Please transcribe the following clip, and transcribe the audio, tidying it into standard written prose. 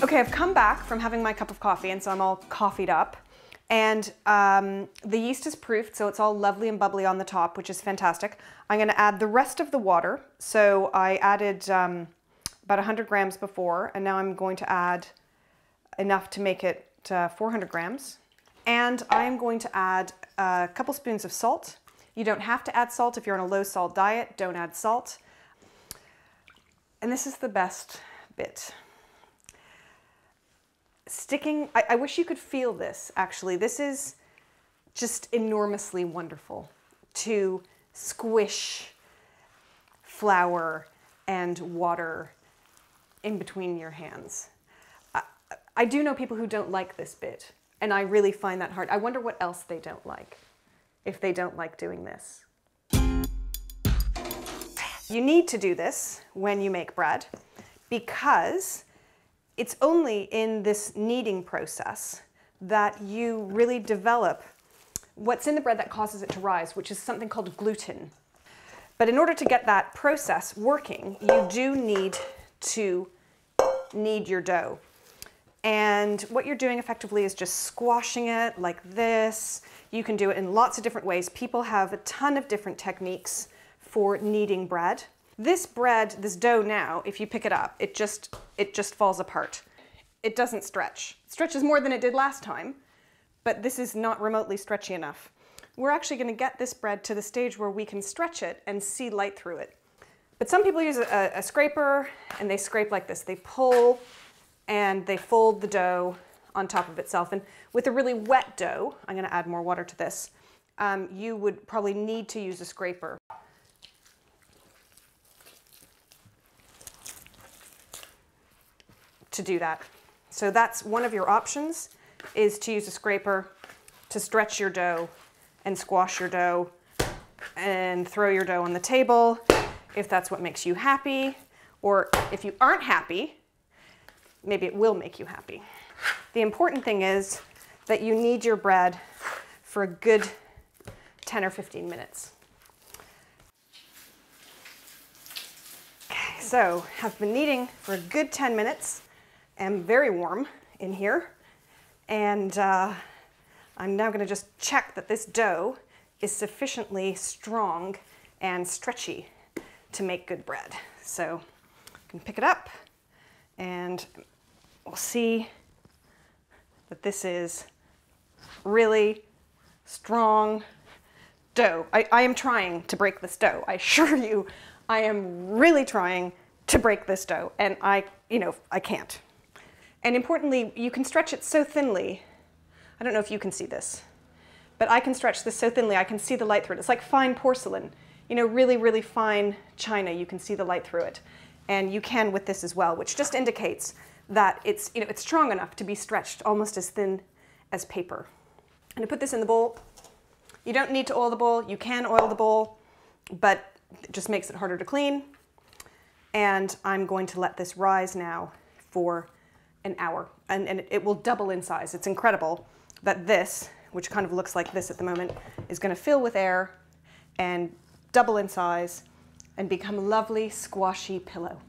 Okay, I've come back from having my cup of coffee, and so I'm all coffeed up. And the yeast is proofed, so it's all lovely and bubbly on the top, which is fantastic. I'm going to add the rest of the water. So I added about 100 grams before, and now I'm going to add enough to make it 400 grams. And I'm going to add a couple spoons of salt. You don't have to add salt if you're on a low salt diet. Don't add salt. And this is the best bit. I wish you could feel this, actually. This is just enormously wonderful to squish flour and water in between your hands. I do know people who don't like this bit, and I really find that hard. I wonder what else they don't like, if they don't like doing this. You need to do this when you make bread because it's only in this kneading process that you really develop what's in the bread that causes it to rise, which is something called gluten. But in order to get that process working, you do need to knead your dough. And what you're doing effectively is just squashing it like this. You can do it in lots of different ways. People have a ton of different techniques for kneading bread. This bread, this dough now, if you pick it up, it just falls apart. It doesn't stretch. It stretches more than it did last time, but this is not remotely stretchy enough. We're actually going to get this bread to the stage where we can stretch it and see light through it. But some people use a scraper, and they scrape like this. They pull and they fold the dough on top of itself. And with a really wet dough, I'm going to add more water to this, you would probably need to use a scraper. To do that. So that's one of your options, is to use a scraper to stretch your dough and squash your dough and throw your dough on the table if that's what makes you happy, or if you aren't happy, maybe it will make you happy. The important thing is that you knead your bread for a good 10 or 15 minutes. Okay, so I've been kneading for a good 10 minutes. I'm very warm in here, and I'm now going to just check that this dough is sufficiently strong and stretchy to make good bread. So I can pick it up, and we'll see that this is really strong dough. I am trying to break this dough. I assure you, I am really trying to break this dough, and I can't. And importantly, you can stretch it so thinly. I don't know if you can see this, but I can stretch this so thinly I can see the light through it. It's like fine porcelain, really, really fine china. You can see the light through it. And you can with this as well, which just indicates that it's strong enough to be stretched almost as thin as paper. I'm gonna put this in the bowl. You don't need to oil the bowl. You can oil the bowl, but it just makes it harder to clean. And I'm going to let this rise now for an hour, and it will double in size. It's incredible that this, which kind of looks like this at the moment, is going to fill with air and double in size and become a lovely squashy pillow.